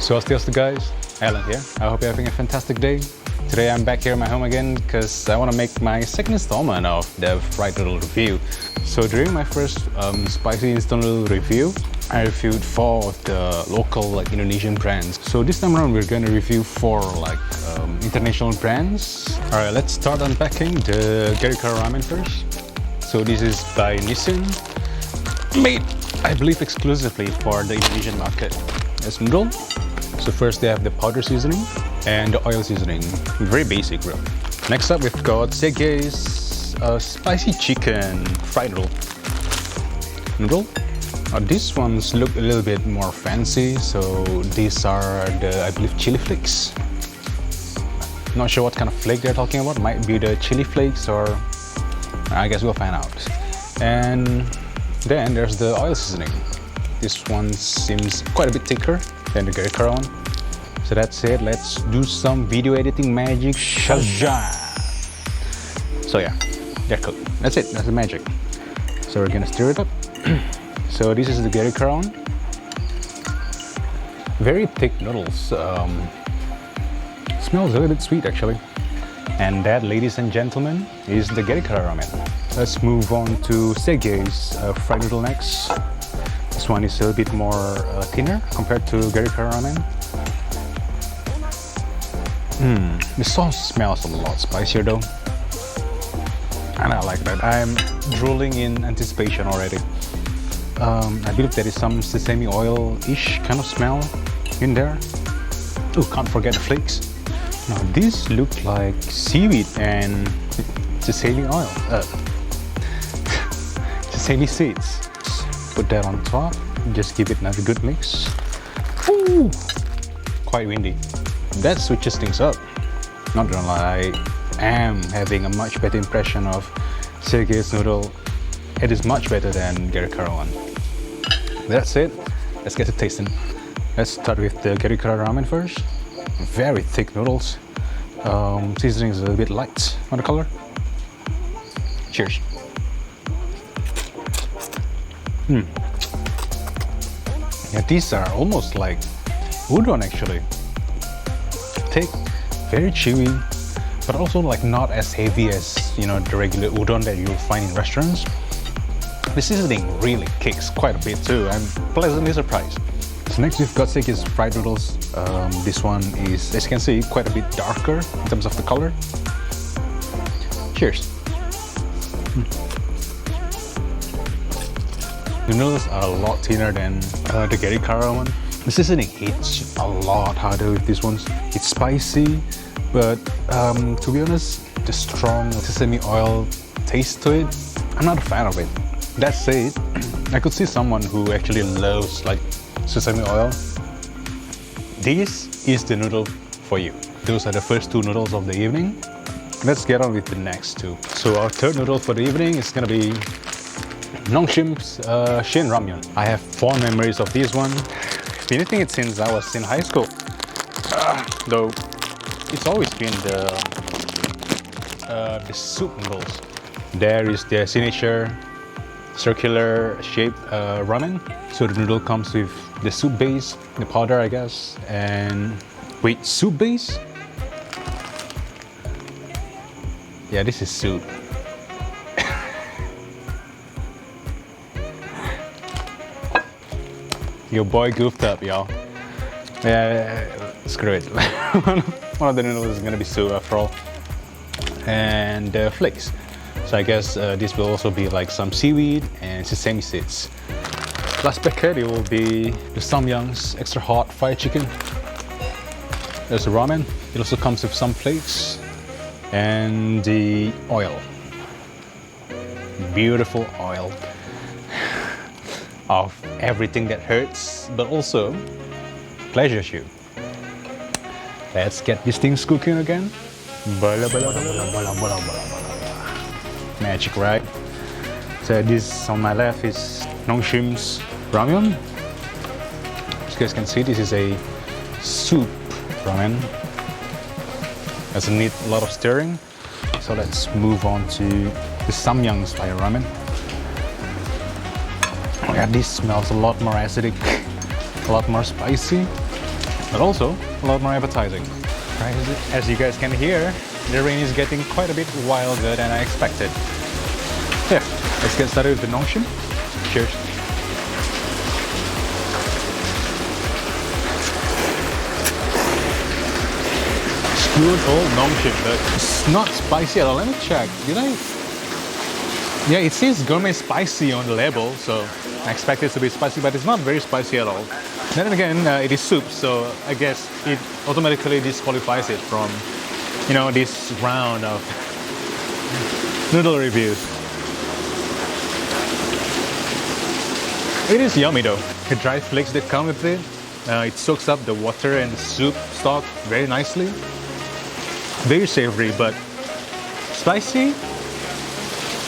Swastiastu guys, Alan here. I hope you're having a fantastic day. Today I'm back here at my home again because I want to make my second installment of the fried noodle review. So during my first spicy instant noodle review, I reviewed 4 of the local Indonesian brands. So this time around we're going to review 4 international brands. Alright, let's start unpacking the Gerikara ramen first. So this is by Nissin, made I believe exclusively for the Indonesian market. As noodle. So first they have the powder seasoning and the oil seasoning. Very basic, bro. Next up we've got Segye's spicy chicken fried noodle. These ones look a little bit more fancy. So these are the, I believe, chili flakes. Not sure what kind of flake they're talking about. Might be the chili flakes, or I guess we'll find out. And then there's the oil seasoning. This one seems quite a bit thicker than the Gerikara one. So that's it. Let's do some video editing magic. Shazam! So yeah, they're cooked. That's it. That's the magic. So we're gonna stir it up. So this is the Gerikara one. Very thick noodles. Smells a little bit sweet actually. And that, ladies and gentlemen, is the Gerikara ramen. Let's move on to Segye's fried noodle next. This one is a bit more thinner compared to Gerikara ramen. The sauce smells a lot spicier though. And I like that. I'm drooling in anticipation already. I believe there is some sesame oil-ish kind of smell in there. Oh, can't forget the flakes. Now these look like seaweed and sesame oil. Sesame seeds. Put that on top. Just give it another good mix. Ooh, quite windy. That switches things up. Not gonna lie, I am having a much better impression of Segye's noodle. It is much better than Gerikara one. That's it. Let's get to tasting. Let's start with the Gerikara ramen first. Very thick noodles. Seasoning is a little bit light on the color. Cheers. Yeah, these are almost like udon actually. Thick, very chewy, but also like not as heavy as the regular udon that you'll find in restaurants. The seasoning really kicks quite a bit too. I'm pleasantly surprised. So next we've got Segye's fried noodles. This one is, as you can see, quite a bit darker in terms of the color. Cheers. The noodles are a lot thinner than the Gerikara one. The seasoning hits a lot harder with these ones. It's spicy, but to be honest, the strong sesame oil taste to it, I'm not a fan of it. That said, I could see someone who actually loves like sesame oil. This is the noodle for you. Those are the first 2 noodles of the evening. Let's get on with the next 2. So our third noodle for the evening is gonna be Nongshim's Shin Ramyun. I have fond memories of this one. Been eating it since I was in high school. Though it's always been the soup noodles. There is their signature circular shaped ramen. So the noodle comes with the soup base, the powder I guess, and wait, soup base? Yeah, this is soup. Your boy goofed up, y'all. Yeah, screw it. One of the noodles is gonna be soup after all. And flakes. So I guess this will also be like some seaweed and sesame seeds. Last packet, it will be the Samyang's extra hot fried chicken. There's the ramen. It also comes with some flakes and the oil. Beautiful oil of everything that hurts, but also pleasures you. Let's get these things cooking again. Magic, right? So this on my left is Nongshim's Ramyun. As you guys can see, this is a soup ramen. Doesn't need a lot of stirring. So let's move on to the Samyang style ramen. Oh yeah, this smells a lot more acidic, a lot more spicy. but also a lot more appetizing. As you guys can hear, the rain is getting quite a bit wilder than I expected. Yeah, let's get started with the Nongshim. Cheers. Good old Nongshim, but it's not spicy at all. Let me check. Did I? Yeah, it says gourmet spicy on the label, so I expect it to be spicy, but it's not very spicy at all. Then again, it is soup, so I guess it automatically disqualifies it from, you know, this round of noodle reviews. It is yummy though. The dry flakes that come with it, it soaks up the water and the soup stock very nicely. Very savory, but spicy,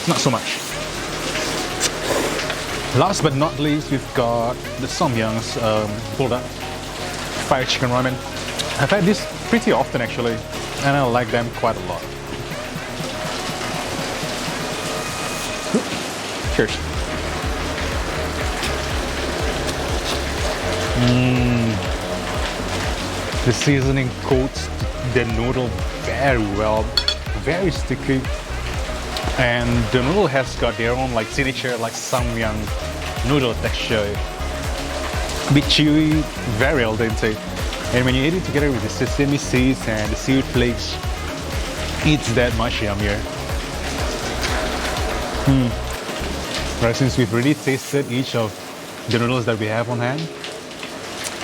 not so much. Last but not least, we've got the Samyang's Buldak fried chicken ramen. I've had this pretty often actually, and I like them quite a lot. Cheers. The seasoning coats the noodle very well, very sticky, and the noodle has got their own like signature like Samyang noodle texture. A bit chewy, very al dente, and when you eat it together with the sesame seeds and the seaweed flakes, it's that much yummier. Right, since we've already tasted each of the noodles that we have on hand,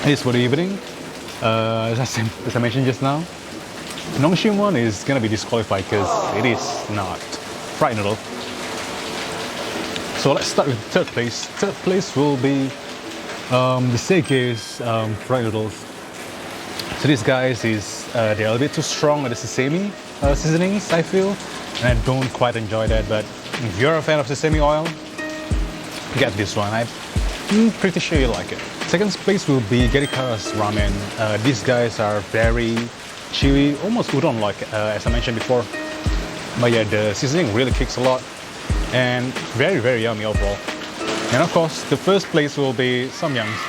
it is for the evening. As I mentioned just now, Nongshim one is gonna be disqualified because it is not fried noodle. So let's start with third place. Third place will be the Segye's fried noodles. So these guys they're a little bit too strong with the sesame seasonings, I feel, and I don't quite enjoy that. But if you're a fan of sesame oil, get this one. I'm pretty sure you like it. Second place will be Gerikara's ramen. These guys are very chewy, almost udon-like, as I mentioned before. But yeah, the seasoning really kicks a lot, and very, very yummy overall. And of course, the first place will be Samyang's.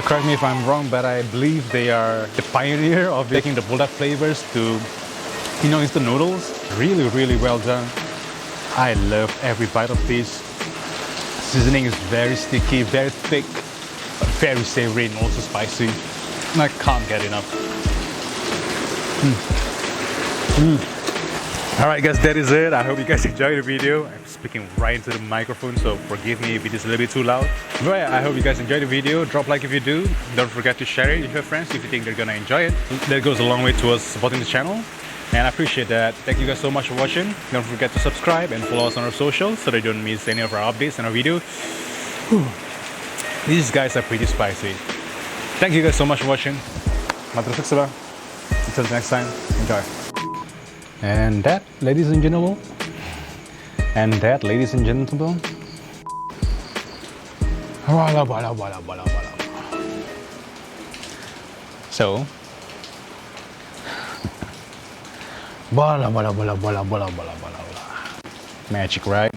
Correct me if I'm wrong, but I believe they are the pioneer of taking the Buldak flavors to, you know, instant noodles. Really, really well done. I love every bite of this. Seasoning is very sticky, very thick, but very savory and also spicy. And I can't get enough. Alright guys, that is it. I hope you guys enjoyed the video. I'm speaking right into the microphone, so forgive me if it is a little bit too loud. But yeah, I hope you guys enjoyed the video. Drop a like if you do. Don't forget to share it with your friends if you think they're gonna enjoy it. That goes a long way towards supporting the channel, and I appreciate that. Thank you guys so much for watching. Don't forget to subscribe and follow us on our socials so that you don't miss any of our updates and our video. These guys are pretty spicy. Thank you guys so much for watching. Until next time, enjoy. And that, ladies and gentlemen, so, magic, right?